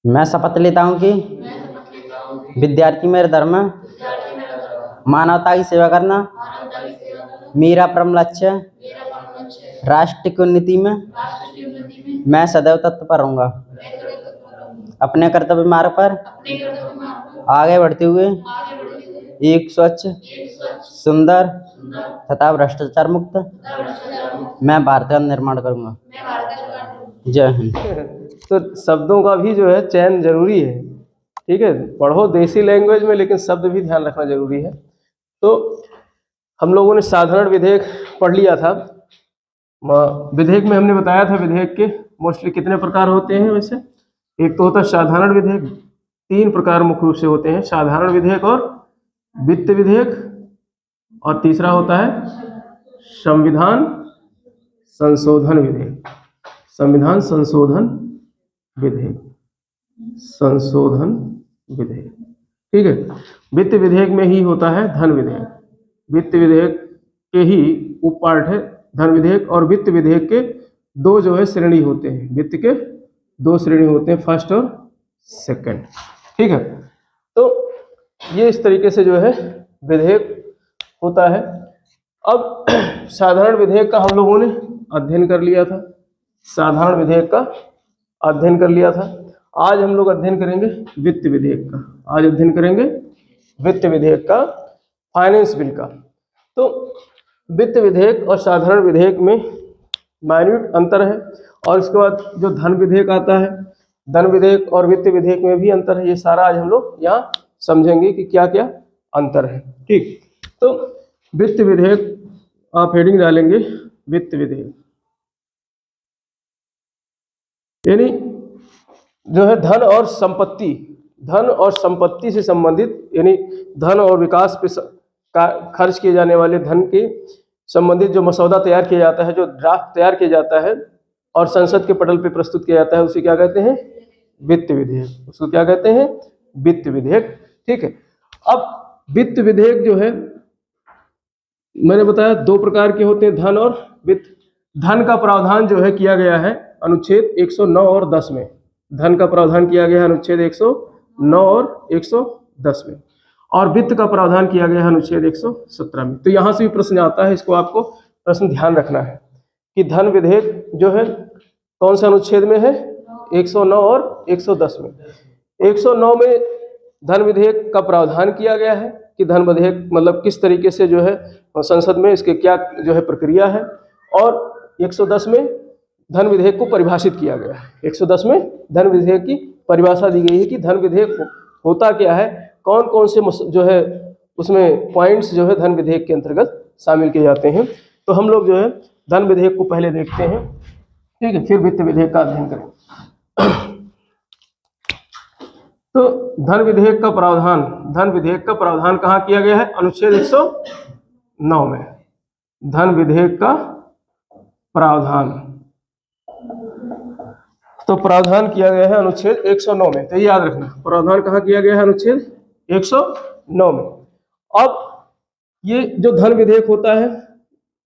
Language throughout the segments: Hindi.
मैं शपथ लेता हूँ कि विद्यार्थी मेरे धर्म में मानवता की सेवा करना मेरा परम लक्ष्य है। राष्ट्र की उन्नति में मैं सदैव तत्पर रहूँगा। अपने कर्तव्य मार्ग पर आगे बढ़ते हुए एक स्वच्छ, सुंदर तथा भ्रष्टाचार मुक्त मैं भारत का निर्माण करूँगा। जय हिंद। तो शब्दों का भी जो है चयन जरूरी है, ठीक है। पढ़ो देसी लैंग्वेज में, लेकिन शब्द भी ध्यान रखना जरूरी है। तो हम लोगों ने साधारण विधेयक पढ़ लिया था। विधेयक में हमने बताया था विधेयक के मोस्टली कितने प्रकार होते हैं। वैसे एक तो होता है साधारण विधेयक, 3 प्रकार मुख्य रूप से होते हैं, साधारण विधेयक और वित्त विधेयक, और तीसरा होता है संविधान संशोधन विधेयक। संविधान संशोधन विधेयक, संशोधन विधेयक, ठीक है। वित्त विधेयक में ही होता है धन विधेयक। वित्त विधेयक के ही उप पार्ट है धन विधेयक। और वित्त विधेयक के 2 जो है श्रेणी होते हैं, वित्त के 2 श्रेणी होते हैं, फर्स्ट और सेकंड, ठीक है। तो ये इस तरीके से जो है विधेयक होता है। अब साधारण विधेयक का हम लोगों ने अध्ययन कर लिया था, साधारण विधेयक का अध्ययन कर लिया था। आज हम लोग अध्ययन करेंगे वित्त विधेयक का। आज अध्ययन करेंगे वित्त विधेयक का, फाइनेंस बिल का। तो वित्त विधेयक और साधारण विधेयक में माइन्यूट अंतर है। और इसके बाद जो धन विधेयक आता है, धन विधेयक और वित्त विधेयक में भी अंतर है। ये सारा आज हम लोग यहाँ समझेंगे कि क्या क्या अंतर है, ठीक। तो वित्त विधेयक आप हेडिंग डालेंगे वित्त विधेयक, यानी जो है धन और संपत्ति, धन और संपत्ति से संबंधित, यानी धन और विकास पे खर्च किए जाने वाले धन के संबंधित जो मसौदा तैयार किया जाता है, जो ड्राफ्ट तैयार किया जाता है और संसद के पटल पे प्रस्तुत किया जाता है, उसे क्या कहते हैं? वित्त विधेयक। उसको क्या कहते हैं? वित्त विधेयक, ठीक है। अब वित्त विधेयक जो है मैंने बताया 2 प्रकार के होते हैं, धन और वित्त। धन का प्रावधान जो है किया गया है अनुच्छेद 109 और 10 में। धन का प्रावधान किया गया है अनुच्छेद 109 और 110 में, और वित्त का प्रावधान किया गया है अनुच्छेद 117 में। तो यहाँ से भी प्रश्न आता है, इसको आपको प्रश्न ध्यान रखना है कि धन विधेयक जो है कौन सा अनुच्छेद में है? 109 और 110 में। 109 में धन विधेयक का प्रावधान किया गया है कि धन विधेयक मतलब किस तरीके से जो है संसद में इसके क्या जो है प्रक्रिया है, और 110 में धन विधेयक को परिभाषित किया गया है। 110 में धन विधेयक की परिभाषा दी गई है कि धन विधेयक होता क्या है, कौन कौन से जो है उसमें पॉइंट्स जो है धन विधेयक के अंतर्गत शामिल किए जाते हैं। तो हम लोग जो है धन विधेयक को पहले देखते हैं, ठीक है, फिर वित्त विधेयक का अध्ययन करें। तो धन विधेयक का प्रावधान, धन विधेयक का प्रावधान कहाँ किया गया है? अनुच्छेद 109 में। धन विधेयक का प्रावधान, तो प्रावधान किया गया है अनुच्छेद 109 में। तो ये याद रखना, प्रावधान कहाँ किया गया है? अनुच्छेद 109 में। अब ये जो धन विधेयक होता है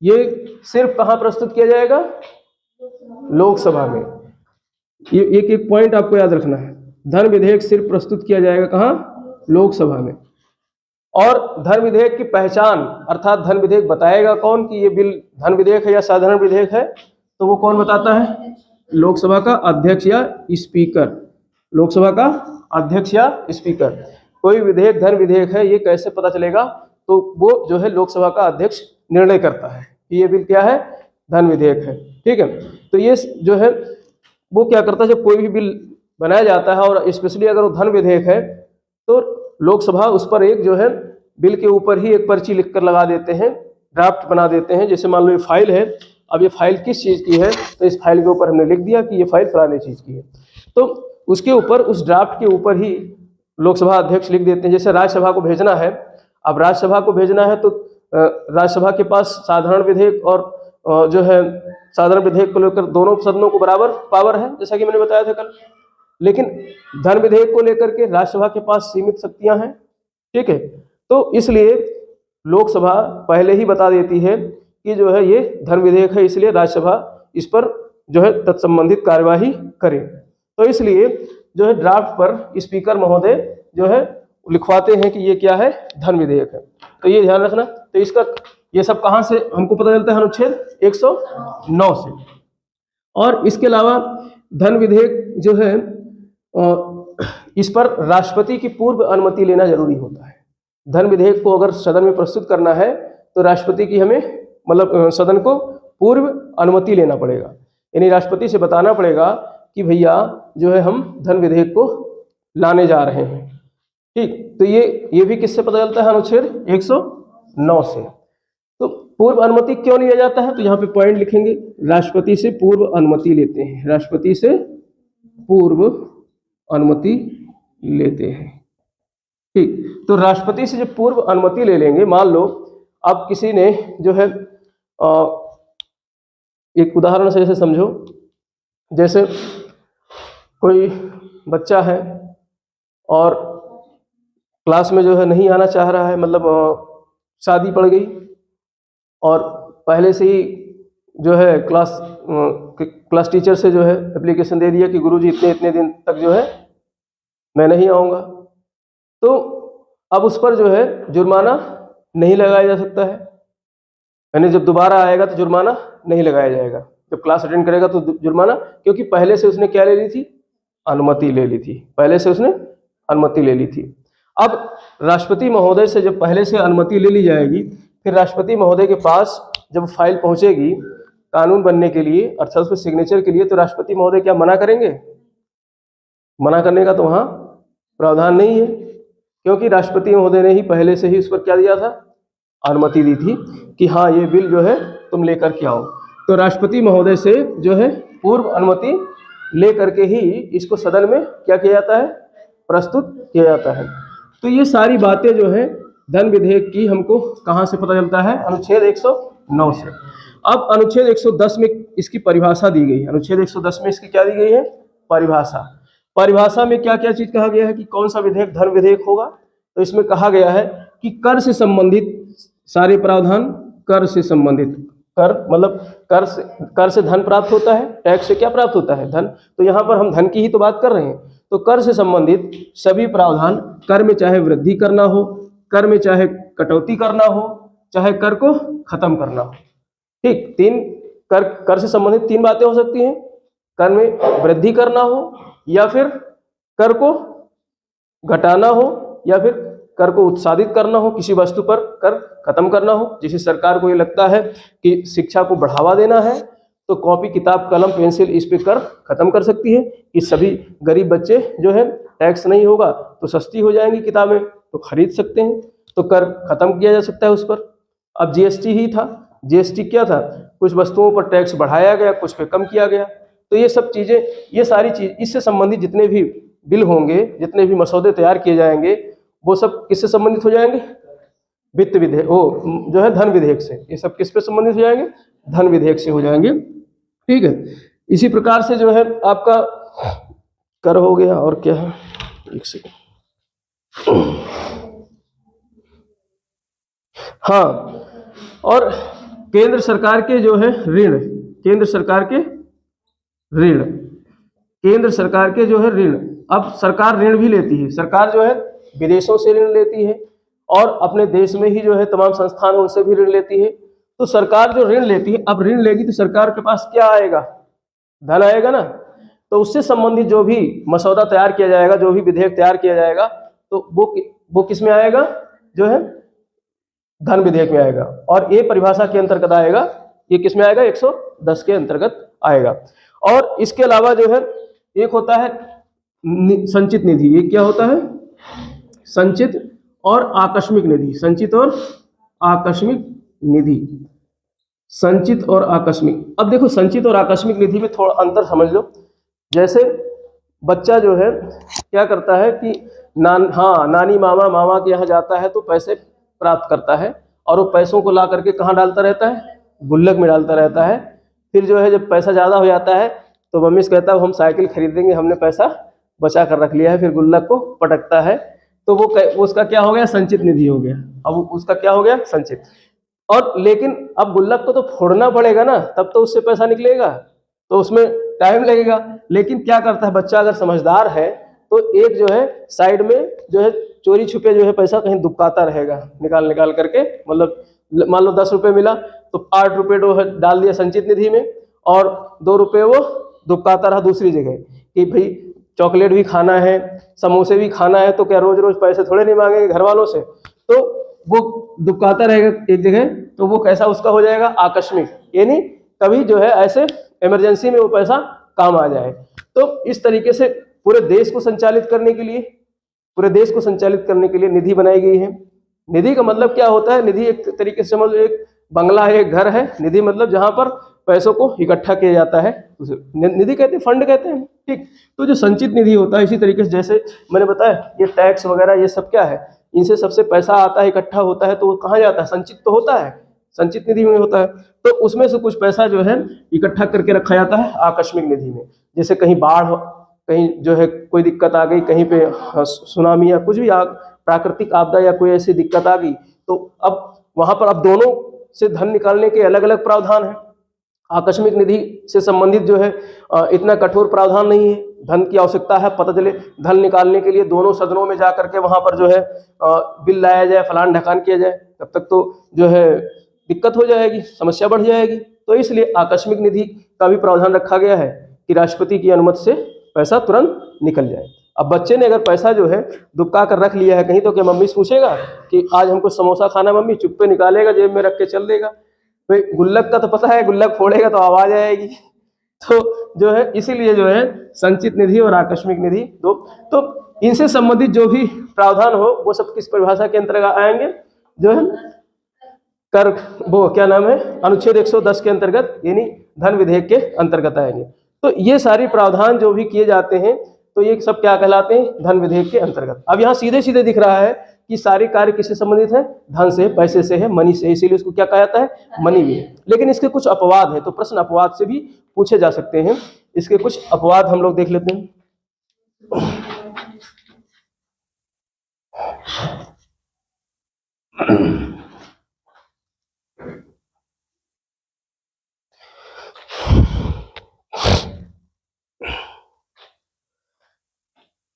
ये सिर्फ कहाँ प्रस्तुत किया जाएगा? लोकसभा में। ये एक एक पॉइंट आपको याद रखना है। धन विधेयक सिर्फ प्रस्तुत किया जाएगा कहाँ? लोकसभा में। और धन विधेयक की पहचान, अर्थात धन विधेयक बताएगा कौन कि ये बिल धन विधेयक है या साधारण विधेयक है, तो वो कौन बताता है? लोकसभा का अध्यक्ष या स्पीकर। लोकसभा का अध्यक्ष या स्पीकर। कोई विधेयक धन विधेयक है ये कैसे पता चलेगा? तो वो जो है लोकसभा का अध्यक्ष निर्णय करता है कि ये बिल क्या है? धन विधेयक है, ठीक है। तो ये जो है वो क्या करता है, जब कोई भी बिल बनाया जाता है और स्पेशली अगर वो धन विधेयक है तो लोकसभा उस पर एक जो है बिल के ऊपर ही एक पर्ची लिखकर लगा देते हैं, ड्राफ्ट बना देते हैं। जैसे मान लो ये फाइल है, अब ये फाइल किस चीज़ की है, तो इस फाइल के ऊपर हमने लिख दिया कि ये फाइल फलाने चीज़ की है। तो उसके ऊपर, उस ड्राफ्ट के ऊपर ही लोकसभा अध्यक्ष लिख देते हैं। जैसे राज्यसभा को भेजना है, अब राज्यसभा को भेजना है तो राज्यसभा के पास साधारण विधेयक और जो है साधारण विधेयक को लेकर दोनों सदनों को बराबर पावर है, जैसा कि मैंने बताया था कल। लेकिन धन विधेयक को लेकर के राज्यसभा के पास सीमित शक्तियां हैं, ठीक है। तो इसलिए लोकसभा पहले ही बता देती है कि जो है ये धन विधेयक है, इसलिए राज्यसभा इस पर जो है तत्संबंधित कार्यवाही करे। तो इसलिए जो है ड्राफ्ट पर स्पीकर महोदय जो है लिखवाते हैं कि ये क्या है, धन विधेयक है। तो ये ध्यान रखना। तो इसका ये सब कहाँ से हमको पता चलता है, अनुच्छेद 109 से। और इसके अलावा धन विधेयक जो है इस पर राष्ट्रपति की पूर्व अनुमति लेना जरूरी होता है। धन विधेयक को अगर सदन में प्रस्तुत करना है तो राष्ट्रपति की हमें मतलब सदन को पूर्व अनुमति लेना पड़ेगा, यानी राष्ट्रपति से बताना पड़ेगा कि भैया जो है हम धन विधेयक को लाने जा रहे हैं। ठीक, तो ये भी किससे पता चलता है, अनुच्छेद 109 से। तो पूर्व अनुमति क्यों लिया जाता है, तो यहाँ पे पॉइंट लिखेंगे, राष्ट्रपति से पूर्व अनुमति लेते हैं, राष्ट्रपति से पूर्व अनुमति लेते हैं। ठीक, तो राष्ट्रपति से जब पूर्व अनुमति ले लेंगे, मान लो अब किसी ने जो है एक उदाहरण से जैसे समझो, जैसे कोई बच्चा है और क्लास में जो है नहीं आना चाह रहा है, मतलब शादी पड़ गई और पहले से ही जो है क्लास टीचर से जो है एप्लीकेशन दे दिया कि गुरुजी इतने इतने दिन तक जो है मैं नहीं आऊँगा, तो अब उस पर जो है जुर्माना नहीं लगाया जा सकता है, यानी जब दोबारा आएगा तो जुर्माना नहीं लगाया जाएगा, जब क्लास अटेंड करेगा तो जुर्माना, क्योंकि पहले से उसने क्या ले ली थी, अनुमति ले ली थी, पहले से उसने अनुमति ले ली थी। अब राष्ट्रपति महोदय से जब पहले से अनुमति ले ली जाएगी, फिर राष्ट्रपति महोदय के पास जब फाइल पहुंचेगी कानून बनने के लिए अर्थात उस पर सिग्नेचर के लिए, तो राष्ट्रपति महोदय क्या मना करेंगे, मना करने का तो वहाँ प्रावधान नहीं है, क्योंकि राष्ट्रपति महोदय ने ही पहले से ही उस पर क्या दिया था, अनुमति दी थी कि हाँ ये बिल जो है तुम लेकर के आओ। तो राष्ट्रपति महोदय से जो है पूर्व अनुमति ले करके ही इसको सदन में क्या किया जाता है, प्रस्तुत किया जाता है। तो ये सारी बातें जो है धन विधेयक की हमको कहाँ से पता चलता है, अनुच्छेद 109 से। अब अनुच्छेद 110 में इसकी परिभाषा दी गई है, अनुच्छेद 110 में इसकी क्या दी गई है, परिभाषा। परिभाषा में क्या क्या चीज कहा गया है कि कौन सा विधेयक धन विधेयक होगा, तो इसमें कहा गया है कि कर से संबंधित सारे प्रावधान, कर से संबंधित, कर मतलब कर से धन प्राप्त होता है, टैक्स से क्या प्राप्त होता है, धन, तो यहाँ पर हम धन की ही तो बात कर रहे हैं। तो कर से संबंधित सभी प्रावधान, कर में चाहे वृद्धि करना हो, कर में चाहे कटौती करना हो, चाहे कर को खत्म करना हो। ठीक, तीन कर से संबंधित तीन बातें हो सकती हैं, कर में वृद्धि करना हो, या फिर कर को घटाना हो, या फिर कर को उत्साहित करना हो, किसी वस्तु पर कर खत्म करना हो। जैसे सरकार को ये लगता है कि शिक्षा को बढ़ावा देना है तो कॉपी किताब कलम पेंसिल इस पे कर खत्म कर सकती है कि सभी गरीब बच्चे जो है टैक्स नहीं होगा तो सस्ती हो जाएंगी किताबें, तो खरीद सकते हैं, तो कर खत्म किया जा सकता है उस पर। अब जीएसटी ही था, जीएसटी क्या था, कुछ वस्तुओं पर टैक्स बढ़ाया गया, कुछ पे कम किया गया। तो ये सब चीज़ें, ये सारी चीज, इससे संबंधित जितने भी बिल होंगे, जितने भी मसौदे तैयार किए जाएंगे, वो सब किससे संबंधित हो जाएंगे, वित्त विधेयक, वो जो है धन विधेयक से। ये सब किस पे संबंधित हो जाएंगे, धन विधेयक से हो जाएंगे। ठीक है, इसी प्रकार से जो है आपका कर हो गया, और क्या है, एक सेकंड, हाँ, और केंद्र सरकार के जो है ऋण, केंद्र सरकार के ऋण, केंद्र सरकार के जो है ऋण। अब सरकार ऋण भी लेती है, सरकार जो है विदेशों से ऋण लेती है और अपने देश में ही जो है तमाम संस्थान उनसे भी ऋण लेती है। तो सरकार जो ऋण लेती है, अब ऋण लेगी तो सरकार के पास क्या आएगा, धन आएगा ना। तो उससे संबंधित जो भी मसौदा तैयार किया जाएगा, जो भी विधेयक तैयार किया जाएगा, तो वो किस में आएगा, जो है धन विधेयक में आएगा। और ये परिभाषा के अंतर्गत आएगा, ये किस में आएगा, 110 के अंतर्गत आएगा। और इसके अलावा जो है एक होता है संचित निधि। ये क्या होता है, संचित और आकस्मिक निधि, संचित और आकस्मिक निधि, संचित और आकस्मिक। अब देखो संचित और आकस्मिक निधि में थोड़ा अंतर समझ लो। जैसे बच्चा जो है क्या करता है कि नानी मामा के यहाँ जाता है तो पैसे प्राप्त करता है, और वो पैसों को ला करके कहाँ डालता रहता है, गुल्लक में डालता रहता है। फिर जो है जब पैसा ज़्यादा हो जाता है तो मम्मी से कहता है हम साइकिल खरीदेंगे, हमने पैसा बचा कर रख लिया है, फिर गुल्लक को पटकता है, तो वो उसका क्या हो गया, संचित निधि हो गया। अब उसका क्या हो गया, संचित। और लेकिन अब गुल्लक को तो फोड़ना पड़ेगा ना, तब तो उससे पैसा निकलेगा, तो उसमें टाइम लगेगा। लेकिन क्या करता है बच्चा, अगर समझदार है तो एक जो है साइड में जो है चोरी छुपे जो है पैसा कहीं दुबकाता रहेगा, निकाल निकाल करके। मतलब मान लो 10 रुपये मिला तो 8 रुपये तो डाल दिया संचित निधि में, और 2 रुपये वो दुबकाता रहा दूसरी जगह कि भाई चॉकलेट भी खाना है, समोसे भी खाना है, तो क्या रोज रोज पैसे थोड़े नहीं मांगेंगे घर वालों से, तो वो दुबकाता रहेगा एक जगह। तो वो कैसा उसका हो जाएगा, आकस्मिक, यानी कभी जो है ऐसे इमरजेंसी में वो पैसा काम आ जाए। तो इस तरीके से पूरे देश को संचालित करने के लिए, पूरे देश को संचालित करने के लिए निधि बनाई गई है। निधि का मतलब क्या होता है, निधि एक तरीके से समझ लो एक बंगला है, एक घर है। निधि मतलब जहां पर पैसों को इकट्ठा किया जाता है उसे निधि कहते हैं, फंड कहते हैं, ठीक। तो जो संचित निधि होता है, इसी तरीके से जैसे मैंने बताया ये टैक्स वगैरह ये सब क्या है, इनसे सबसे पैसा आता है, इकट्ठा होता है, तो वो कहाँ जाता है, संचित तो होता है, संचित निधि में होता है। तो उसमें से कुछ पैसा जो है इकट्ठा करके रखा जाता है आकस्मिक निधि में। जैसे कहीं बाढ़, कहीं जो है कोई दिक्कत आ गई, कहीं पे सुनामी या कुछ भी प्राकृतिक आपदा या कोई ऐसी दिक्कत आ गई, तो अब वहां पर अब दोनों से धन निकालने के अलग अलग प्रावधान है। आकस्मिक निधि से संबंधित जो है इतना कठोर प्रावधान नहीं है। धन की आवश्यकता है, पता चले धन निकालने के लिए दोनों सदनों में जा करके वहां पर जो है बिल लाया जाए, फलान ढकान किया जाए, तब तक तो जो है दिक्कत हो जाएगी, समस्या बढ़ जाएगी। तो इसलिए आकस्मिक निधि का भी प्रावधान रखा गया है कि राष्ट्रपति की अनुमति से पैसा तुरंत निकल जाए। अब बच्चे ने अगर पैसा जो है दुबका कर रख लिया है कहीं, तो क्या मम्मी से पूछेगा कि आज हमको समोसा खाना, मम्मी चुप्पे निकालेगा, जेब में रख के चल देगा। भाई गुल्लक का तो पता है, गुल्लक फोड़ेगा तो आवाज आएगी। तो जो है इसीलिए जो है संचित निधि और आकस्मिक निधि दो, तो इनसे संबंधित जो भी प्रावधान हो वो सब किस परिभाषा के अंतर्गत आएंगे, जो है कर, वो क्या नाम है, अनुच्छेद 110 के अंतर्गत, यानी धन विधेयक के अंतर्गत आएंगे। तो ये सारी प्रावधान जो भी किए जाते हैं तो ये सब क्या कहलाते हैं, धन विधेयक के अंतर्गत। अब यहाँ सीधे सीधे दिख रहा है कि सारे कार्य किससे संबंधित है, धन से, पैसे से है, मनी से, इसीलिए उसको क्या कहा जाता है, मनी भी है। लेकिन इसके कुछ अपवाद है, तो प्रश्न अपवाद से भी पूछे जा सकते हैं। इसके कुछ अपवाद हम लोग देख लेते हैं।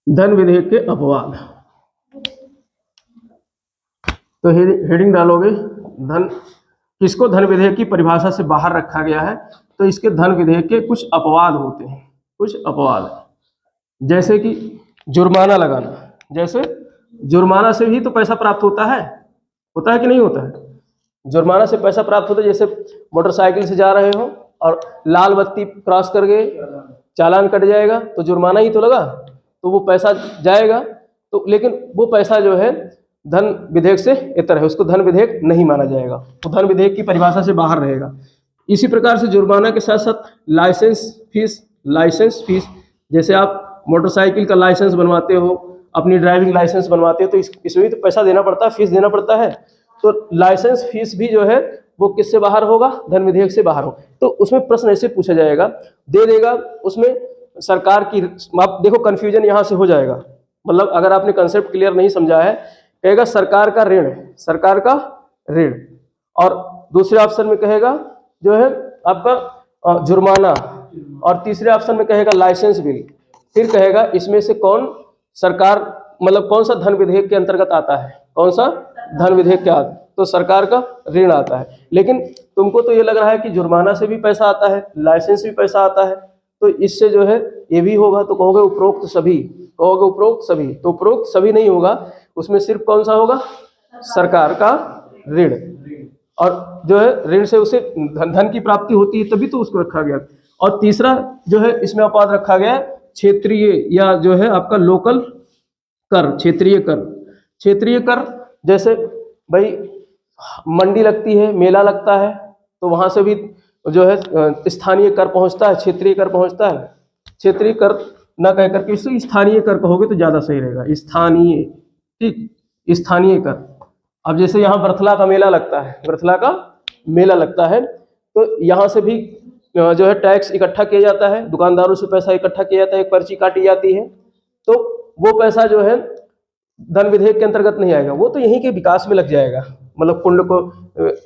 धन विधेयक के अपवाद, तो हेडिंग डालोगे धन, किसको धन विधेयक की परिभाषा से बाहर रखा गया है, तो इसके धन विधेयक के कुछ अपवाद होते हैं, कुछ अपवाद, जैसे कि जुर्माना लगाना। जैसे जुर्माना से भी तो पैसा प्राप्त होता है कि नहीं होता है, जुर्माना से पैसा प्राप्त होता है। जैसे मोटरसाइकिल से जा रहे हो और लाल बत्ती क्रॉस कर गए, चालान कट जाएगा, तो जुर्माना ही तो लगा, तो वो पैसा जाएगा। तो लेकिन वो पैसा जो है धन विधेयक से इतर है, उसको धन विधेयक नहीं माना जाएगा, वो धन विधेयक की परिभाषा से बाहर रहेगा। इसी प्रकार से जुर्माना के साथ साथ लाइसेंस फीस, जैसे आप मोटरसाइकिल का लाइसेंस बनवाते हो, अपनी ड्राइविंग लाइसेंस बनवाते हो, तो इसमें तो पैसा देना पड़ता है, फीस देना पड़ता है। तो लाइसेंस फीस भी जो है वो किससे बाहर होगा, धन विधेयक से बाहर हो। तो उसमें प्रश्न ऐसे पूछा जाएगा, दे देगा उसमें सरकार की, आप देखो कंफ्यूजन यहाँ से हो जाएगा, मतलब अगर आपने कंसेप्ट क्लियर नहीं समझा है, कहेगा सरकार का ऋण, सरकार का ऋण, और दूसरे ऑप्शन में कहेगा जो है आपका जुर्माना, और तीसरे ऑप्शन में कहेगा लाइसेंस बिल। फिर कहेगा इसमें से कौन सरकार, मतलब कौन सा धन विधेयक के अंतर्गत आता है, कौन सा धन विधेयक क्या आता है, तो सरकार का ऋण आता है। लेकिन तुमको तो ये लग रहा है कि जुर्माना से भी पैसा आता है, लाइसेंस भी पैसा आता है, तो इससे जो है ये भी होगा, तो कहोगे उपरोक्त सभी, कहोगे उपरोक्त सभी, तो उपरोक्त सभी नहीं होगा, उसमें सिर्फ कौन सा होगा, सरकार का ऋण, और जो है ऋण से उसे धन की प्राप्ति होती है, तभी तो उसको रखा गया। और तीसरा जो है इसमें अपवाद रखा गया क्षेत्रीय, या जो है आपका लोकल कर, क्षेत्रीय कर। क्षेत्रीय कर जैसे भाई मंडी लगती है, मेला लगता है, तो वहां से भी जो है स्थानीय कर पहुंचता है, क्षेत्रीय कर पहुंचता है। क्षेत्रीय कर ना कह करके इससे स्थानीय कर कहोगे तो ज्यादा सही रहेगा, स्थानीय, ठीक, स्थानीय कर। अब जैसे यहाँ वरथला का मेला लगता है, वरथला का मेला लगता है, तो यहाँ से भी जो है टैक्स इकट्ठा किया जाता है, दुकानदारों से पैसा इकट्ठा किया जाता है, एक पर्ची काटी जाती है, तो वो पैसा जो है धन विधेयक के अंतर्गत नहीं आएगा, वो तो यहीं के विकास में लग जाएगा। मतलब कुंड को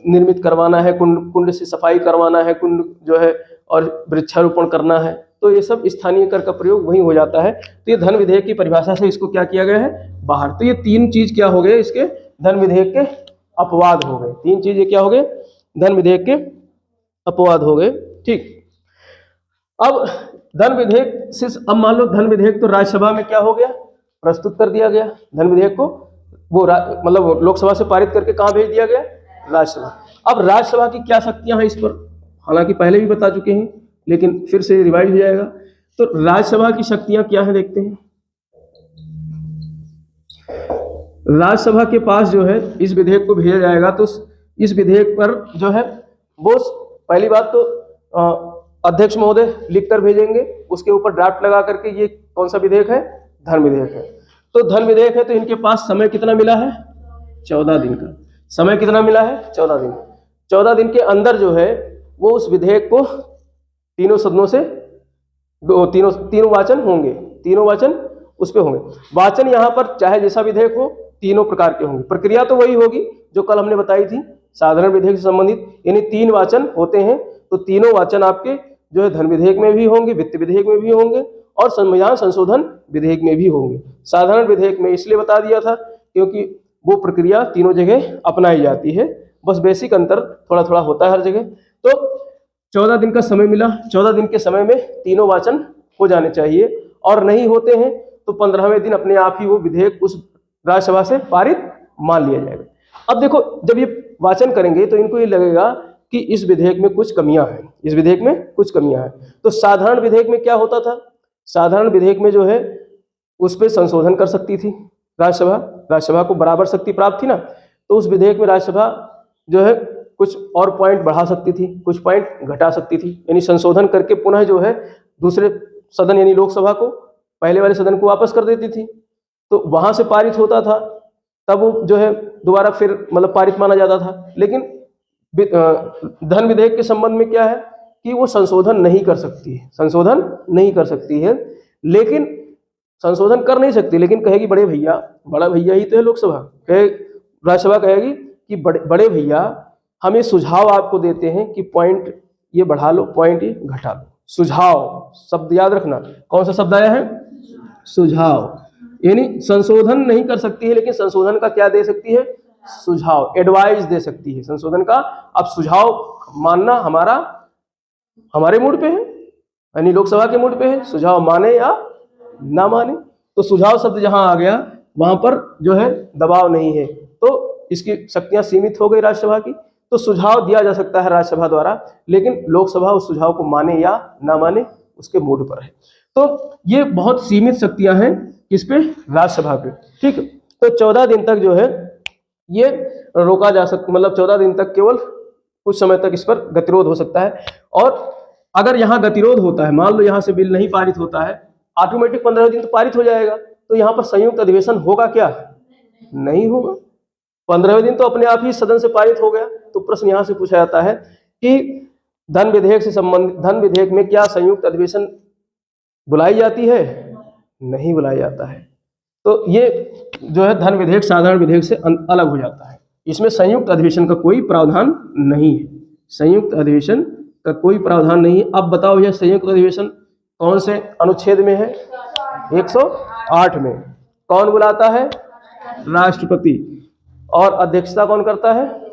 निर्मित करवाना है, कुंड से सफाई करवाना है, कुंड जो है और वृक्षारोपण करना है, तो तो ये सब स्थानीय कर का प्रयोग वहीं हो जाता है। तो ये धन विधेयक की परिभाषा से इसको क्या किया गया है, बाहर। तो ये तीन चीज क्या हो गए, इसके धन विधेयक के अपवाद हो गए। तीन चीजें क्या हो गए, धन विधेयक के अपवाद हो गए। ठीक, अब धन विधेयक से, अब मान लो धन विधेयक तो राज्यसभा में क्या हो गया, प्रस्तुत कर दिया गया। धन विधेयक को वो मतलब लोकसभा से पारित करके कहाँ भेज दिया गया, राज्यसभा। अब राज्यसभा की क्या शक्तियां हैं इस पर, हालांकि पहले भी बता चुके हैं लेकिन फिर से रिवाइज हो जाएगा। तो राज्यसभा की शक्तियां क्या है देखते हैं। राज्यसभा के पास जो है इस विधेयक को भेजा जाएगा, तो इस विधेयक पर जो है वो पहली बात तो अध्यक्ष महोदय लिखकर भेजेंगे, उसके ऊपर ड्राफ्ट लगा करके ये कौन सा विधेयक है, धन विधेयक है। तो धन विधेयक है तो इनके पास समय कितना मिला है, 14 दिन का समय कितना मिला है, 14 दिन। 14 दिन के अंदर जो है वो उस विधेयक को तीनों सदनों से तीनों वाचन होंगे, तीनों वाचन उस पे होंगे। वाचन यहाँ पर चाहे जैसा विधेयक हो तीनों प्रकार के होंगे। प्रक्रिया तो वही होगी जो कल हमने बताई थी साधारण विधेयक से संबंधित, यानी 3 वाचन होते हैं। तो तीनों वाचन आपके जो है धन विधेयक में भी होंगे, वित्त विधेयक में भी होंगे और संविधान संशोधन विधेयक में भी होंगे। साधारण विधेयक में इसलिए बता दिया था क्योंकि वो प्रक्रिया तीनों जगह अपनाई जाती है, बस बेसिक अंतर थोड़ा थोड़ा होता है हर जगह। तो 14 दिन का समय मिला, 14 दिन के समय में तीनों वाचन हो जाने चाहिए, और नहीं होते हैं तो 15वें दिन अपने आप ही वो विधेयक उस राज्यसभा से पारित मान लिया जाएगा। अब देखो जब ये वाचन करेंगे तो इनको ये लगेगा कि इस विधेयक में कुछ कमियां हैं, इस विधेयक में कुछ कमियां हैं। तो साधारण विधेयक में क्या होता था, साधारण विधेयक में जो है उस पर संशोधन कर सकती थी राज्यसभा, राज्यसभा को बराबर शक्ति प्राप्त थी ना, तो उस विधेयक में राज्यसभा जो है कुछ और पॉइंट बढ़ा सकती थी, कुछ पॉइंट घटा सकती थी, यानी संशोधन करके पुनः जो है दूसरे सदन यानी लोकसभा को पहले वाले सदन को वापस कर देती थी। तो वहां से पारित होता था, तब वो जो है दोबारा फिर मतलब पारित माना जाता था। लेकिन धन विधेयक के संबंध में क्या है कि वो संशोधन नहीं कर सकती है, संशोधन नहीं कर सकती है। लेकिन संशोधन कर नहीं सकती, लेकिन कहेगी बड़े भैया, बड़ा भैया ही तो है लोकसभा, कहे राज्यसभा कहेगी कि बड़े भैया हम ये सुझाव आपको देते हैं कि पॉइंट ये बढ़ा लो, पॉइंट ये घटा लो। सुझाव शब्द याद रखना, कौन सा शब्द आया है, सुझाव। यानी संशोधन नहीं कर सकती है, लेकिन संशोधन का क्या दे सकती है, सुझाव, एडवाइस दे सकती है संशोधन का। अब सुझाव मानना हमारे मूड पे है, यानी लोकसभा के मूड पे है, सुझाव माने या ना माने। तो सुझाव शब्द जहां आ गया वहां पर जो है दबाव नहीं है, तो इसकी शक्तियां सीमित हो गई राज्यसभा की। तो सुझाव दिया जा सकता है राज्यसभा द्वारा, लेकिन लोकसभा उस सुझाव को माने या ना माने उसके मूड पर है। तो ये बहुत सीमित शक्तियां हैं किस पे, राज्यसभा पे। ठीक, तो 14 दिन तक जो है ये रोका जा सकता, मतलब 14 दिन तक केवल कुछ समय तक इस पर गतिरोध हो सकता है। और अगर यहाँ गतिरोध होता है, मान लो यहाँ से बिल नहीं पारित होता है, ऑटोमेटिक 15 दिन तो पारित हो जाएगा, तो यहाँ पर संयुक्त अधिवेशन होगा क्या, नहीं होगा। 15वें दिन तो अपने आप ही सदन से पारित हो गया। तो प्रश्न यहाँ से पूछा जाता है कि धन विधेयक से संबंधित, धन विधेयक में क्या संयुक्त अधिवेशन बुलाई जाती है, नहीं बुलाया जाता है। तो ये जो है धन विधेयक साधारण विधेयक से अलग हो जाता है, इसमें संयुक्त अधिवेशन का कोई प्रावधान नहीं है, संयुक्त अधिवेशन का कोई प्रावधान नहीं है। अब बताओ यह संयुक्त अधिवेशन कौन से अनुच्छेद में है, 108 में। कौन बुलाता है, राष्ट्रपति, और अध्यक्षता कौन करता है,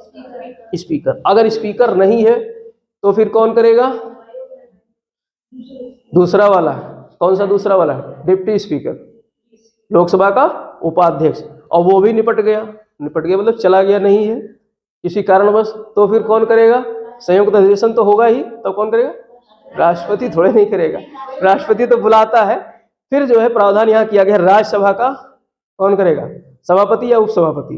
स्पीकर। अगर स्पीकर नहीं है तो फिर कौन करेगा, दूसरा वाला, कौन सा दूसरा वाला, डिप्टी स्पीकर, लोकसभा का उपाध्यक्ष। और वो भी निपट गया मतलब चला गया नहीं है किसी कारणवश, तो फिर कौन करेगा, संयुक्त अधिवेशन तो होगा ही, तो कौन करेगा, राष्ट्रपति थोड़े नहीं करेगा, राष्ट्रपति तो बुलाता है। फिर जो है प्रावधान यहाँ किया गया, राज्यसभा का कौन करेगा, सभापति या उपसभापति,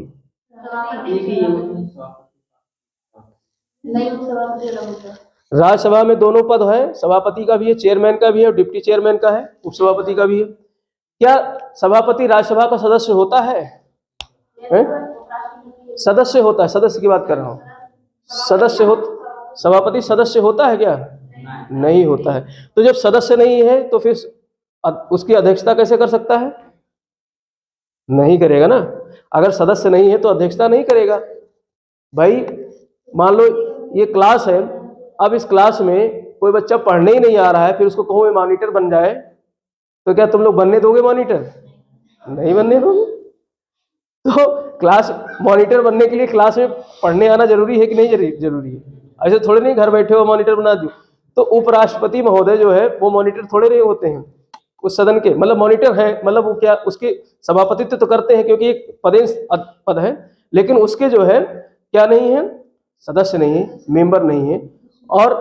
राज्यसभा में दोनों पद है, सभापति का भी है, चेयरमैन का भी है, और डिप्टी चेयरमैन का है, उपसभापति का भी है। क्या सभापति राज्यसभा का सदस्य होता है? सदस्य होता है, सदस्य की बात कर रहा हूँ, सदस्य हो, सभापति सदस्य होता है क्या, नहीं होता है। तो जब सदस्य नहीं है तो फिर उसकी अध्यक्षता कैसे कर सकता है, नहीं करेगा ना। अगर सदस्य नहीं है तो अध्यक्षता नहीं करेगा। भाई मान लो ये क्लास है, अब इस क्लास में कोई बच्चा पढ़ने ही नहीं आ रहा है, फिर उसको कहो मॉनिटर बन जाए, तो क्या तुम लोग बनने दोगे मॉनिटर? नहीं बनने दोगे। तो क्लास मॉनिटर बनने के लिए क्लास में पढ़ने आना जरूरी है कि नहीं जरूरी है? ऐसे थोड़े नहीं घर बैठे हो मॉनिटर बना दो। तो उपराष्ट्रपति महोदय जो है वो मॉनिटर थोड़े नहीं होते हैं उस सदन के, मतलब मॉनिटर है, मतलब वो क्या उसके सभापतित्व तो करते हैं क्योंकि एक पद है, लेकिन उसके जो है क्या नहीं है, सदस्य नहीं है, मेंबर नहीं है। और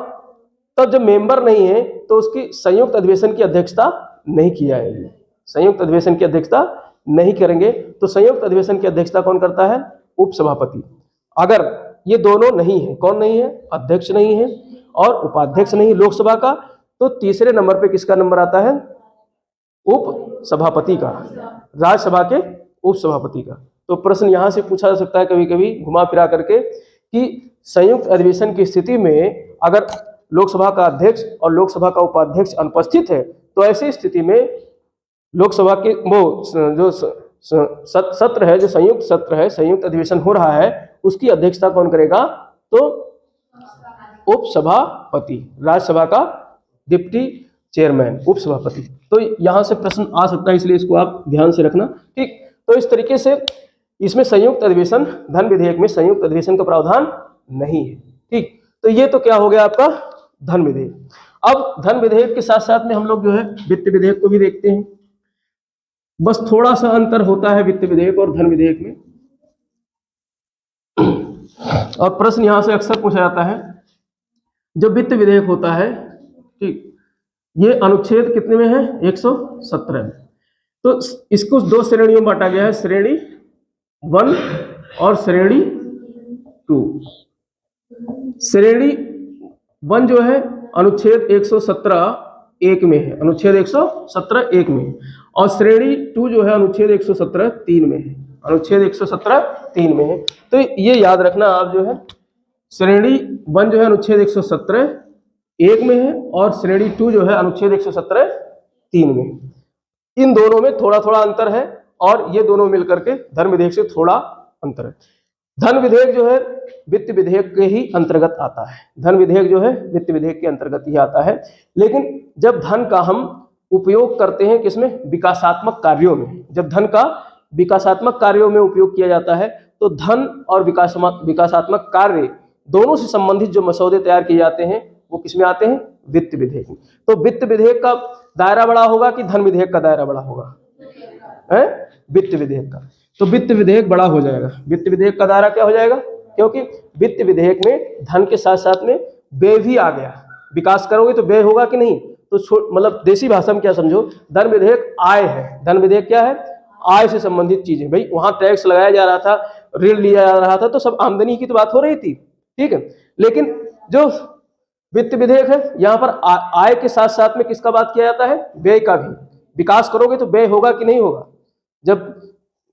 तब जब मेंबर नहीं है तो उसकी संयुक्त अधिवेशन की अध्यक्षता नहीं की जाएगी, संयुक्त अधिवेशन की अध्यक्षता नहीं करेंगे। तो संयुक्त अधिवेशन की अध्यक्षता कौन करता है? उपसभापति। अगर ये दोनों नहीं है, कौन नहीं है? अध्यक्ष नहीं है और उपाध्यक्ष नहीं लोकसभा का, तो तीसरे नंबर पे किसका नंबर आता है? उप सभापति का, राज्यसभा के उप सभापति का। तो प्रश्न यहां से पूछा जा सकता है कभी कभी घुमा फिरा करके कि संयुक्त अधिवेशन की स्थिति में अगर लोकसभा का अध्यक्ष और लोकसभा का उपाध्यक्ष अनुपस्थित है तो ऐसी स्थिति में लोकसभा के वो जो सत्र है, जो संयुक्त सत्र है, संयुक्त अधिवेशन हो रहा है, उसकी अध्यक्षता कौन करेगा? तो उपसभापति, राज्यसभा का डिप्टी चेयरमैन, उपसभापति। तो यहां से प्रश्न आ सकता है, इसलिए इसको आप ध्यान से रखना, ठीक। तो इस तरीके से इसमें संयुक्त अधिवेशन, धन विधेयक में संयुक्त अधिवेशन का प्रावधान नहीं है, ठीक। तो ये तो क्या हो गया आपका धन विधेयक। अब धन विधेयक के साथ साथ में हम लोग जो है वित्त विधेयक को भी देखते हैं। बस थोड़ा सा अंतर होता है वित्त विधेयक और धन विधेयक में, और प्रश्न यहां से अक्सर पूछा जाता है। जो वित्त विधेयक होता है, ठीक, ये अनुच्छेद कितने में है? 117 में। तो इसको दो श्रेणियों में बांटा गया है, श्रेणी 1 और श्रेणी 2। श्रेणी 1 जो है अनुच्छेद 117 1 में है, अनुच्छेद 117 1 में, और श्रेणी 2 जो है अनुच्छेद 117 3 में है, अनुच्छेद 117 3 में है। तो ये याद रखना आप जो है, श्रेणी 1 जो है अनुच्छेद 117 1 में है और श्रेणी 2 जो है अनुच्छेद 117 3 में है। इन दोनों में थोड़ा थोड़ा अंतर है और ये दोनों मिलकर के धन विधेयक से थोड़ा अंतर है। धन विधेयक जो है वित्त विधेयक के ही अंतर्गत आता है, धन विधेयक जो है वित्त विधेयक के अंतर्गत ही आता है। लेकिन जब धन का हम उपयोग करते हैं किसमें? विकासात्मक कार्यों में। जब धन का विकासात्मक कार्यों में उपयोग किया जाता है तो धन और विकासात्मक कार्य दोनों से संबंधित जो मसौदे तैयार किए जाते हैं वो किसमें आते हैं? वित्त विधेयक में। तो वित्त विधेयक का दायरा बड़ा होगा कि धन विधेयक का दायरा बड़ा होगा? वित्त विधेयक का। तो वित्त विधेयक बड़ा हो जाएगा। वित्त विधेयक का दायरा क्या हो जाएगा? क्योंकि वित्त विधेयक में धन के साथ साथ में व्यय भी आ गया। विकास करोगे तो व्यय होगा कि नहीं? तो मतलब देसी भाषा में क्या समझो, धन विधेयक आय है। धन विधेयक क्या है? आय से संबंधित चीजें। भाई वहां टैक्स लगाया जा रहा था, ऋण लिया जा रहा था, तो सब आमदनी की तो बात हो रही थी, ठीक है। लेकिन जो वित्त विधेयक है यहाँ पर आय के साथ साथ में किसका बात किया जाता है? व्यय का भी। विकास करोगे तो व्यय होगा कि नहीं होगा? जब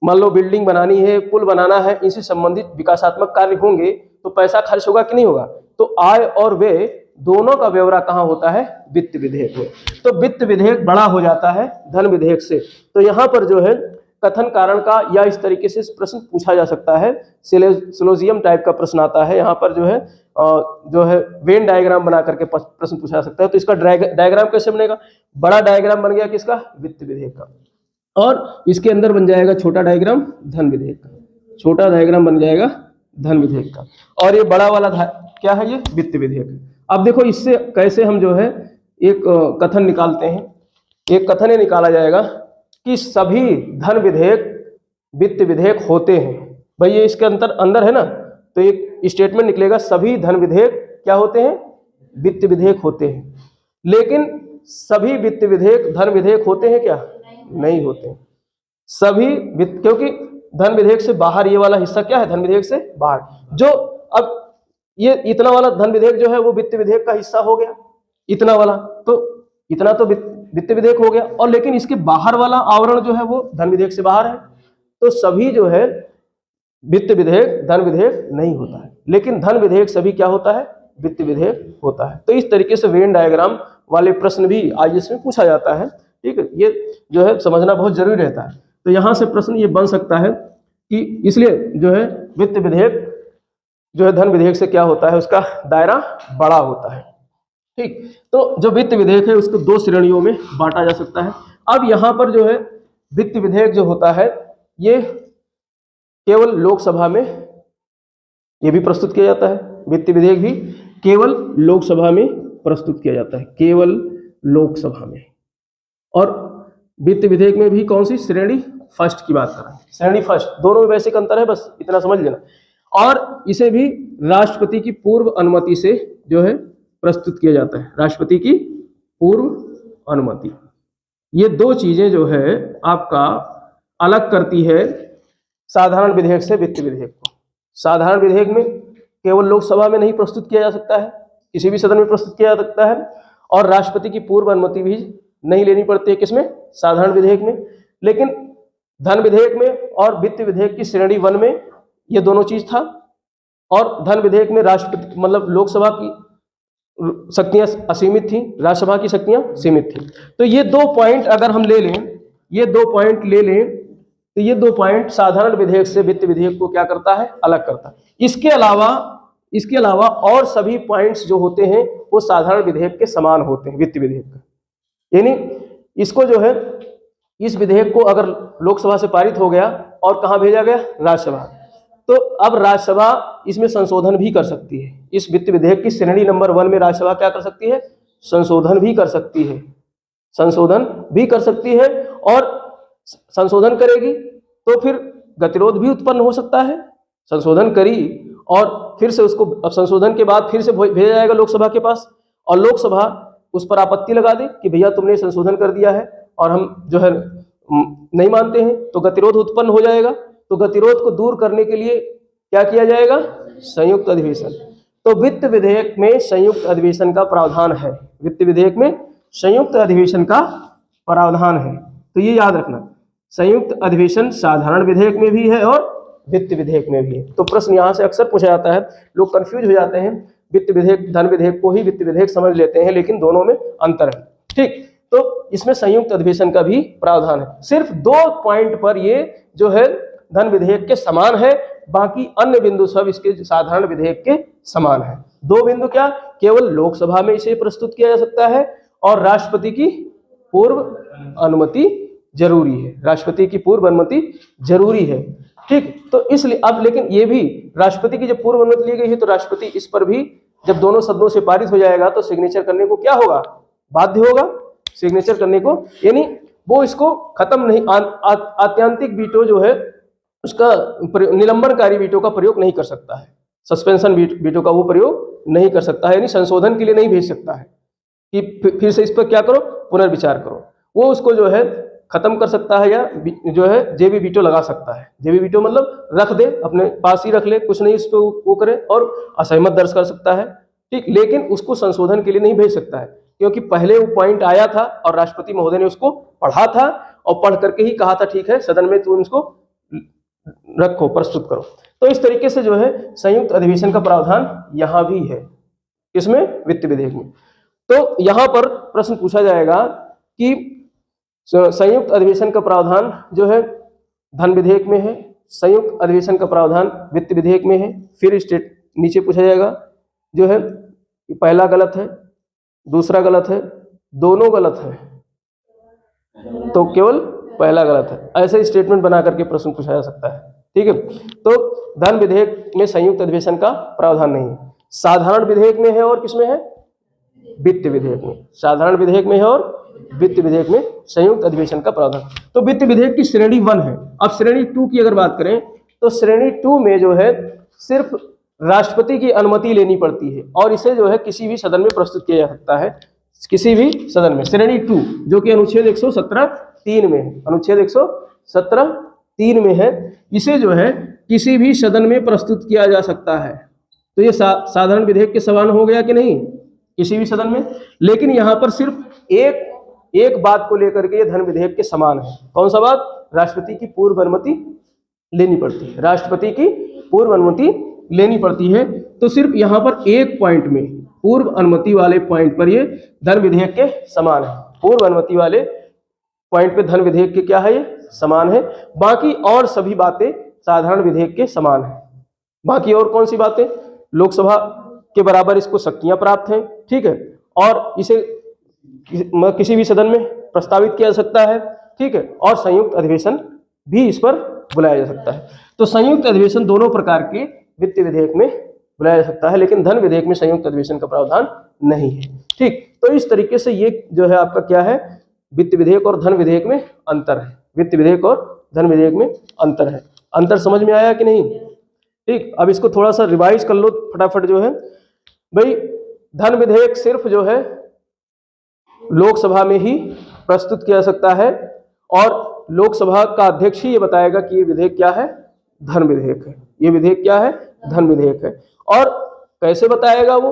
मान लो बिल्डिंग बनानी है, पुल बनाना है, इनसे संबंधित विकासात्मक कार्य होंगे तो पैसा खर्च होगा कि नहीं होगा? तो आय और व्यय दोनों का ब्यौरा कहाँ होता है? वित्त विधेयक में। तो वित्त विधेयक बड़ा हो जाता है धन विधेयक से। तो यहाँ पर जो है कथन कारण का या इस तरीके से प्रश्न पूछा जा सकता है, सिलोजियम टाइप का प्रश्न आता है। यहाँ पर जो है वेन डायग्राम बना करके प्रश्न पूछा जा सकता है। तो इसका डायग्राम कैसे बनेगा? बड़ा डायग्राम बन गया किसका? वित्त विधेयक का, और इसके अंदर बन जाएगा छोटा डायग्राम धन विधेयक का। छोटा डायग्राम बन जाएगा धन विधेयक का, और ये बड़ा वाला क्या है? ये वित्त विधेयक। अब देखो इससे कैसे हम जो है एक कथन निकालते हैं। एक कथन ये निकाला जाएगा कि सभी धन विधेयक वित्त विधेयक होते हैं। भाई ये इसके अंदर है ना, तो एक स्टेटमेंट निकलेगा, सभी धन विधेयक क्या होते हैं? वित्त विधेयक होते हैं। लेकिन सभी वित्त विधेयक धन विधेयक होते हैं क्या? नहीं होते। सभी क्योंकि धन विधेयक से बाहर ये वाला हिस्सा क्या है? धन विधेयक से बाहर। जो अब ये इतना वाला धन विधेयक जो है वो वित्त विधेयक का हिस्सा हो गया, इतना वाला, तो इतना तो वित्त विधेयक हो गया, और लेकिन इसके बाहर वाला आवरण जो है वो धन विधेयक से बाहर है। तो सभी जो है वित्त विधेयक धन विधेयक नहीं होता है, लेकिन धन विधेयक सभी क्या होता है? वित्त विधेयक होता है। तो इस तरीके से वेन डायग्राम वाले प्रश्न भी आईएएस में पूछा जाता है, ठीक है। ये जो है समझना बहुत जरूरी रहता है। तो यहाँ से प्रश्न ये बन सकता है कि इसलिए जो है वित्त विधेयक जो है धन विधेयक से क्या होता है? उसका दायरा बड़ा होता है। ठीक। तो जो वित्त विधेयक है उसको दो श्रेणियों में बांटा जा सकता है। अब यहाँ पर जो है वित्त विधेयक जो होता है ये केवल लोकसभा में ये भी प्रस्तुत किया जाता है। वित्त विधेयक भी केवल लोकसभा में प्रस्तुत किया जाता है, केवल लोकसभा में। और वित्त विधेयक में भी कौन सी श्रेणी फर्स्ट की बात कर रहे हैं, श्रेणी फर्स्ट। दोनों में बेसिक अंतर है, बस इतना समझ लेना। और इसे भी राष्ट्रपति की पूर्व अनुमति से जो है प्रस्तुत किया जाता है, राष्ट्रपति की पूर्व अनुमति। ये दो चीजें जो है आपका अलग करती है साधारण विधेयक से वित्त विधेयक को। साधारण विधेयक में केवल लोकसभा में नहीं प्रस्तुत किया जा सकता है, किसी भी सदन में प्रस्तुत किया जा सकता है, और राष्ट्रपति की पूर्व अनुमति भी नहीं लेनी पड़ती है किसमें, साधारण विधेयक में। लेकिन धन विधेयक में और वित्त विधेयक की श्रेणी 1 में ये दोनों चीज था। और धन विधेयक में राष्ट्रपति मतलब लोकसभा की शक्तियां असीमित थी, राज्यसभा की शक्तियां सीमित थी। तो ये 2 पॉइंट अगर हम ले लें, ये 2 पॉइंट ले लें, तो ये 2 पॉइंट साधारण विधेयक से वित्त विधेयक को क्या करता है, अलग करता है। इसके अलावा और सभी पॉइंट्स जो होते हैं वो साधारण विधेयक के समान होते हैं वित्त विधेयक का। यानी इसको जो है, इस विधेयक को अगर लोकसभा से पारित हो गया और कहाँ भेजा गया, राज्यसभा, तो अब राज्यसभा इसमें संशोधन भी कर सकती है। इस वित्त विधेयक की श्रेणी नंबर 1 में राज्यसभा क्या कर सकती है, संशोधन भी कर सकती है, संशोधन भी कर सकती है। और संशोधन करेगी तो फिर गतिरोध भी उत्पन्न हो सकता है। संशोधन करी और फिर से उसको, अब संशोधन के बाद फिर से भेजा जाएगा लोकसभा के पास, और लोकसभा उस पर आपत्ति लगा दे कि भैया तुमने संशोधन कर दिया है और हम जो है नहीं मानते हैं, तो गतिरोध उत्पन्न हो जाएगा। तो गतिरोध को दूर करने के लिए क्या किया जाएगा, संयुक्त अधिवेशन। तो वित्त विधेयक में संयुक्त अधिवेशन का प्रावधान है, वित्त विधेयक में संयुक्त अधिवेशन का प्रावधान है। तो ये याद रखना, संयुक्त अधिवेशन साधारण विधेयक में भी है और वित्त विधेयक में भी है। तो प्रश्न यहाँ से अक्सर पूछा जाता है, लोग कंफ्यूज हो जाते हैं, वित्त विधेयक धन विधेयक को ही वित्त विधेयक समझ लेते हैं, लेकिन दोनों में अंतर है। ठीक, तो इसमें संयुक्त अधिवेशन का भी प्रावधान है। सिर्फ 2 पॉइंट पर ये जो है धन विधेयक के समान है, बाकी अन्य बिंदु सब इसके साधारण विधेयक के समान है। 2 बिंदु क्या, केवल लोकसभा में इसे प्रस्तुत किया जा सकता है और राष्ट्रपति की पूर्व अनुमति जरूरी है, राष्ट्रपति की पूर्व अनुमति जरूरी है। ठीक, तो इसलिए अब लेकिन ये भी राष्ट्रपति की जब पूर्व अनुमति ली गई है तो राष्ट्रपति इस पर भी जब दोनों सदनों से पारित हो जाएगा तो सिग्नेचर करने को क्या होगा, बाध्य होगा सिग्नेचर करने को। यानी वो इसको खत्म नहीं, आत्यंतिक वीटो जो है उसका निलंबनकारी वीटो का प्रयोग नहीं कर सकता है, सस्पेंशन वीटो का वो प्रयोग नहीं कर सकता है, यानी संशोधन के लिए नहीं भेज सकता है कि फिर से इस पर क्या करो, पुनर्विचार करो। वो उसको जो है खत्म कर सकता है या जो है जेबी वीटो लगा सकता है। जेबी वीटो मतलब रख दे, अपने पास ही रख ले, कुछ नहीं इस पर वो करे और असहमत दर्ज कर सकता है। ठीक, लेकिन उसको संशोधन के लिए नहीं भेज सकता है, क्योंकि पहले वो पॉइंट आया था और राष्ट्रपति महोदय ने उसको पढ़ा था और पढ़ करके ही कहा था ठीक है सदन में तुम इसको रखो, प्रस्तुत करो। तो इस तरीके से जो है संयुक्त अधिवेशन का प्रावधान यहाँ भी है, इसमें वित्त विधेयक में। तो यहाँ पर प्रश्न पूछा जाएगा कि संयुक्त अधिवेशन का प्रावधान जो है धन विधेयक में है, संयुक्त अधिवेशन का प्रावधान वित्त विधेयक में है। फिर स्टेट नीचे पूछा जाएगा जो है पहला गलत है, दूसरा गलत है, दोनों गलत है, तो केवल पहला गलत है। ऐसे स्टेटमेंट बना करके प्रश्न पूछा जा सकता है। ठीक है, तो धन विधेयक में संयुक्त अधिवेशन का प्रावधान नहीं है, साधारण विधेयक में है और किसमें है, वित्त विधेयक में। साधारण विधेयक में है और वित्त विधेयक में संयुक्त अधिवेशन का प्रावधान। तो वित्त विधेयक की श्रेणी 1 है। अब श्रेणी 2 की अगर बात करें तो श्रेणी 2 में जो है सिर्फ राष्ट्रपति की अनुमति लेनी पड़ती है और इसे जो है किसी भी सदन में प्रस्तुत किया जा सकता है, किसी भी सदन में। श्रेणी 2 जो कि अनुच्छेद 117(3) में है, अनुच्छेद 117(3) में है, इसे जो है किसी भी सदन में प्रस्तुत किया जा सकता है। तो ये साधारण विधेयक के समान हो गया कि नहीं, किसी भी सदन में। लेकिन यहाँ पर सिर्फ एक बात को लेकर के ये धन विधेयक के समान है। कौन सा बात, राष्ट्रपति की पूर्व अनुमति लेनी पड़ती है, राष्ट्रपति की पूर्व अनुमति लेनी पड़ती है। तो सिर्फ यहाँ पर एक पॉइंट में, पूर्व अनुमति वाले पॉइंट पर ये धन विधेयक के समान है। पूर्व अनुमति वाले पॉइंट पे धन विधेयक के क्या है, ये समान है। बाकी और सभी बातें साधारण विधेयक के समान है। बाकी और कौन सी बातें, लोकसभा के बराबर इसको शक्तियां प्राप्त हैं, ठीक है, और इसे किसी भी सदन में प्रस्तावित किया जा सकता है, ठीक है, और संयुक्त अधिवेशन भी इस पर बुलाया जा सकता है। तो संयुक्त अधिवेशन दोनों प्रकार के वित्त विधेयक में बुलाया जा सकता है, लेकिन धन विधेयक में संयुक्त अधिवेशन का प्रावधान नहीं है, ठीक। तो इस तरीके से ये जो है आपका क्या है, वित्त विधेयक और धन विधेयक में अंतर है, वित्त विधेयक और धन विधेयक में अंतर है। अंतर समझ में आया कि नहीं, ठीक। अब इसको थोड़ा सा रिवाइज कर लो फटाफट। जो है भाई, धन विधेयक सिर्फ जो है लोकसभा में ही प्रस्तुत किया जा सकता है, और लोकसभा का अध्यक्ष ही ये बताएगा कि ये विधेयक क्या है, धन विधेयक है, ये विधेयक क्या है, धन विधेयक है। और कैसे बताएगा वो,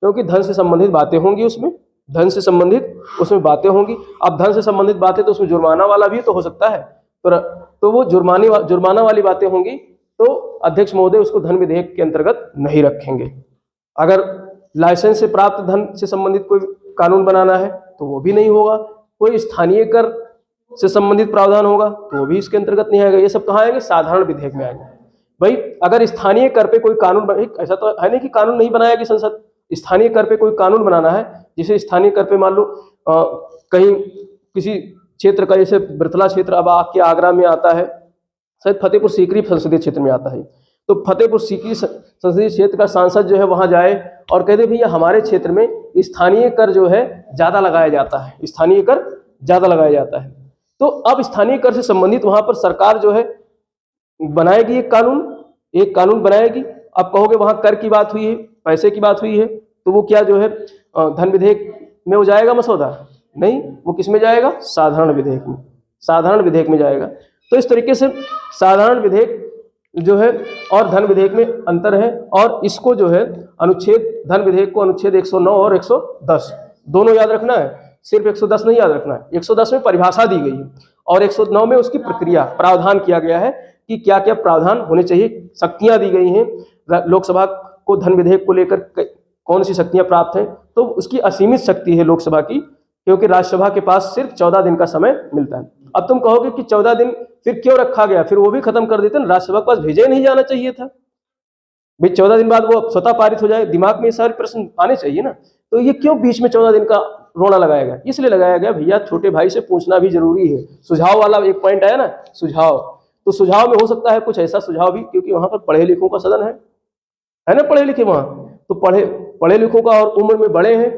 क्योंकि धन से संबंधित बातें होंगी उसमें, धन से संबंधित उसमें बातें होंगी। अब धन से संबंधित बातें तो उसमें जुर्माना वाला भी तो हो सकता है, तो वो जुर्माना वाली बातें होंगी, तो अध्यक्ष महोदय उसको धन विधेयक के अंतर्गत नहीं रखेंगे। अगर लाइसेंस से प्राप्त धन से संबंधित कोई कानून बनाना है तो वो भी नहीं होगा। कोई स्थानीय कर से संबंधित प्रावधान होगा तो वो भी इसके अंतर्गत नहीं आएगा। ये सब कहाँ आएंगे, साधारण विधेयक में आएंगे। भाई, अगर स्थानीय कर पे कोई कानून ऐसा तो है नहीं कि कानून नहीं बनाएगी संसद, स्थानीय कर पे कोई कानून बनाना है, जिसे स्थानीय कर पे मान लो कहीं किसी क्षेत्र का, जैसे बिरथला क्षेत्र अब आपके आगरा में आता है, शायद फतेहपुर सीकरी संसदीय क्षेत्र में आता है, तो फतेहपुर सीकरी संसदीय क्षेत्र का सांसद जो है वहां जाए और कह दे भैया हमारे क्षेत्र में स्थानीय कर जो है ज्यादा लगाया जाता है, स्थानीय कर ज्यादा लगाया जाता है। तो अब स्थानीय कर से संबंधित वहां पर सरकार जो है बनाएगी एक कानून बनाएगी। अब कहोगे वहां कर की बात हुई है, पैसे की बात हुई है, तो वो क्या जो है धन विधेयक में हो जाएगा मसौदा? नहीं, वो किस में जाएगा, साधारण विधेयक में, साधारण विधेयक में जाएगा। तो इस तरीके से साधारण विधेयक जो है और धन विधेयक में अंतर है, और इसको जो है धन विधेयक को अनुच्छेद 109 और 110 दोनों याद रखना है, सिर्फ 110 नहीं याद रखना है। 110 में परिभाषा दी गई है और 109 में उसकी प्रक्रिया प्रावधान किया गया है कि क्या क्या प्रावधान होने चाहिए, शक्तियां दी गई हैं लोकसभा को धन विधेयक को लेकर, कौन सी शक्तियां प्राप्त हैं। तो उसकी असीमित शक्ति है लोकसभा की, क्योंकि राज्यसभा के पास सिर्फ 14 दिन का समय मिलता है। अब तुम कहोगे कि 14 दिन फिर क्यों रखा गया, फिर वो भी खत्म कर देते ना, राज्यसभा के पास भेजा ही नहीं जाना चाहिए था भाई, 14 दिन बाद वो स्वतः पारित हो जाए, दिमाग में ये सारे प्रश्न आने चाहिए ना। तो ये क्यों बीच में 14 दिन का रोना लगाया गया? इसलिए लगाया गया भैया छोटे भाई से पूछना भी जरूरी है। सुझाव वाला एक पॉइंट आया ना, सुझाव, तो सुझाव में हो सकता है कुछ ऐसा सुझाव भी, क्योंकि वहां पर पढ़े लिखों का सदन है ना, पढ़े लिखे वहां, तो पढ़े लिखों का और उम्र में बड़े हैं।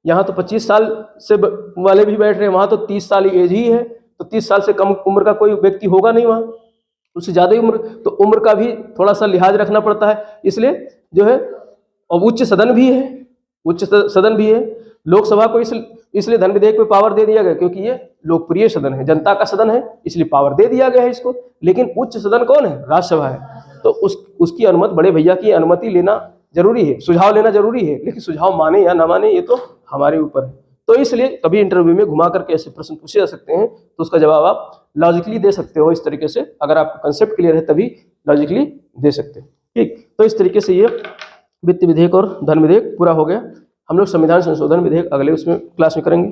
यहाँ तो 25 साल से वाले भी बैठ रहे हैं, वहां तो 30 साल एज ही है, तो 30 साल से कम उम्र का कोई व्यक्ति होगा नहीं वहां, उससे ज्यादा ही उम्र, तो उम्र का भी थोड़ा सा लिहाज रखना पड़ता है। इसलिए जो है, और उच्च सदन भी है, उच्च सदन भी है। लोकसभा को इसलिए धन विधेयक में पावर दे दिया गया क्योंकि ये लोकप्रिय सदन है, जनता का सदन है, इसलिए पावर दे दिया गया है इसको। लेकिन उच्च सदन कौन है, राज्यसभा है, तो उसकी अनुमति, बड़े भैया की अनुमति लेना जरूरी है, सुझाव लेना जरूरी है। लेकिन सुझाव माने या ना माने ये तो हमारे ऊपर है। तो इसलिए कभी इंटरव्यू में घुमा करके ऐसे प्रश्न पूछे जा सकते हैं, तो उसका जवाब आप लॉजिकली दे सकते हो। इस तरीके से अगर आपका कंसेप्ट क्लियर है तभी लॉजिकली दे सकते हैं, ठीक। तो इस तरीके से ये वित्त विधेयक और धन विधेयक पूरा हो गया। हम लोग संविधान संशोधन विधेयक अगले उसमें क्लास में करेंगे।